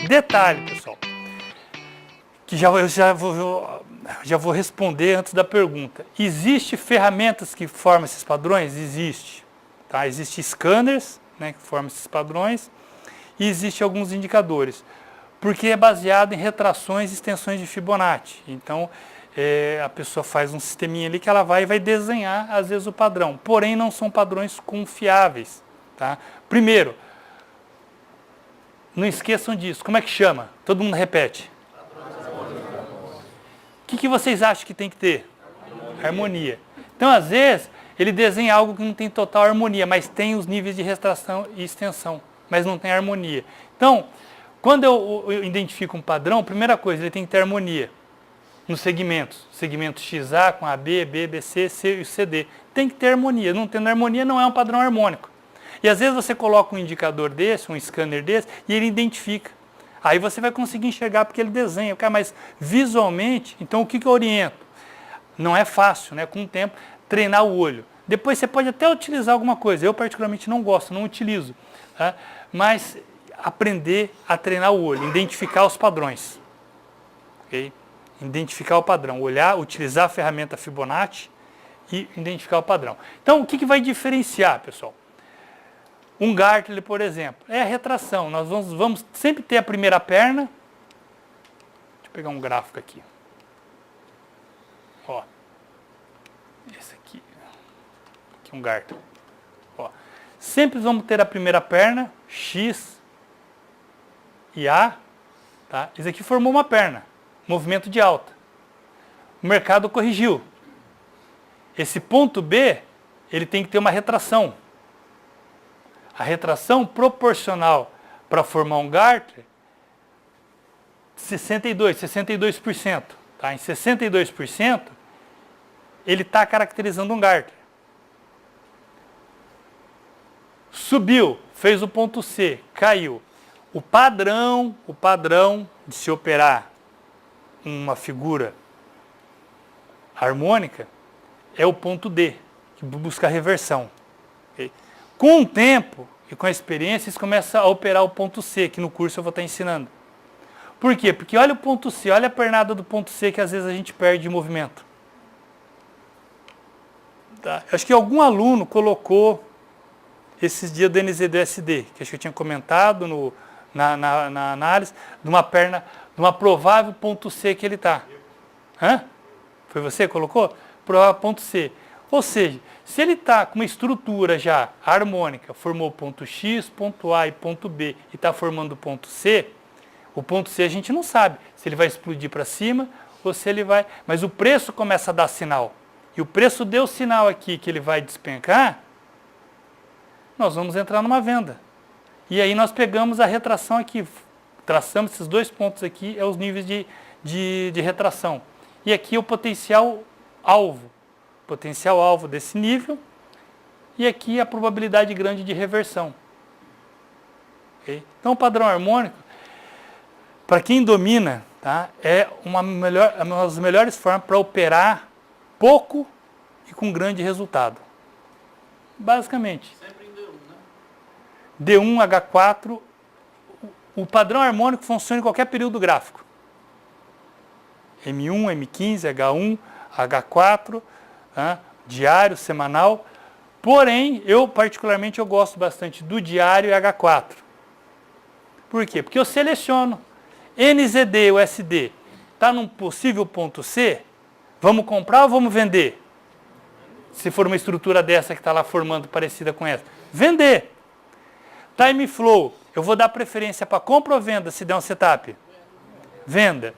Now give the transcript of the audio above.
Detalhe, pessoal, que eu já vou responder antes da pergunta. Existem ferramentas que formam esses padrões? Existe. Tá? Existem scanners, né, que formam esses padrões, e existem alguns indicadores, porque é baseado em retrações e extensões de Fibonacci. Então, a pessoa faz um sisteminha ali que ela vai desenhar, às vezes, o padrão. Porém, não são padrões confiáveis. Tá? Primeiro, não esqueçam disso. Como é que chama? Todo mundo repete. O que vocês acham que tem que ter? Harmonia. Então, às vezes, ele desenha algo que não tem total harmonia, mas tem os níveis de retração e extensão, mas não tem harmonia. Então, quando eu identifico um padrão, primeira coisa, ele tem que ter harmonia nos segmentos. Segmento XA com AB, B, BC, C e CD. Tem que ter harmonia. Não tendo harmonia, não é um padrão harmônico. E às vezes você coloca um indicador desse, um scanner desse, e ele identifica. Aí você vai conseguir enxergar porque ele desenha. Mas visualmente, então o que eu oriento? Não é fácil, né? Com o tempo, treinar o olho. Depois você pode até utilizar alguma coisa. Eu particularmente não gosto, não utilizo. Tá? Mas aprender a treinar o olho, identificar os padrões. Okay? Identificar o padrão. Olhar, utilizar a ferramenta Fibonacci e identificar o padrão. Então, o que vai diferenciar, pessoal? Um Gartner, por exemplo, é a retração. Nós vamos sempre ter a primeira perna. Deixa eu pegar um gráfico aqui. Ó. Esse aqui. Aqui é um Gartner. Ó. Sempre vamos ter a primeira perna, X e A. Tá? Isso aqui formou uma perna. Movimento de alta. O mercado corrigiu. Esse ponto B, ele tem que ter uma retração. A retração proporcional para formar um Gartner, 62%. Tá? Em 62%, ele está caracterizando um Gartner. Subiu, fez o ponto C, caiu. O padrão de se operar uma figura harmônica é o ponto D, que busca a reversão. Okay? Com o tempo e com a experiência, eles começam a operar o ponto C, que no curso eu vou estar ensinando. Por quê? Porque olha o ponto C, olha a pernada do ponto C que às vezes a gente perde de movimento. Tá? Acho que algum aluno colocou esses dias do NZD-SD, que acho que eu tinha comentado na análise, de uma perna, de uma provável ponto C que ele está. Foi você que colocou? Provável ponto C. Ou seja, se ele está com uma estrutura já harmônica, formou ponto X, ponto A e ponto B, e está formando ponto C, o ponto C a gente não sabe se ele vai explodir para cima ou se ele vai... Mas o preço começa a dar sinal. E o preço deu sinal aqui que ele vai despencar, nós vamos entrar numa venda. E aí nós pegamos a retração aqui, traçamos esses dois pontos aqui, é os níveis de retração. E aqui é o potencial alvo. Potencial alvo desse nível, e aqui a probabilidade grande de reversão. Okay? Então o padrão harmônico, para quem domina, tá, é uma das melhores formas para operar pouco e com grande resultado. Basicamente. Sempre em D1, né? D1, H4, o padrão harmônico funciona em qualquer período gráfico. M1, M15, H1, H4, diário, semanal. Porém, eu particularmente gosto bastante do diário e H4. Por quê? Porque eu seleciono NZD, USD, está num possível ponto C, vamos comprar ou vamos vender? Se for uma estrutura dessa que está lá formando parecida com essa. Vender. Time flow, eu vou dar preferência para compra ou venda se der um setup? Venda.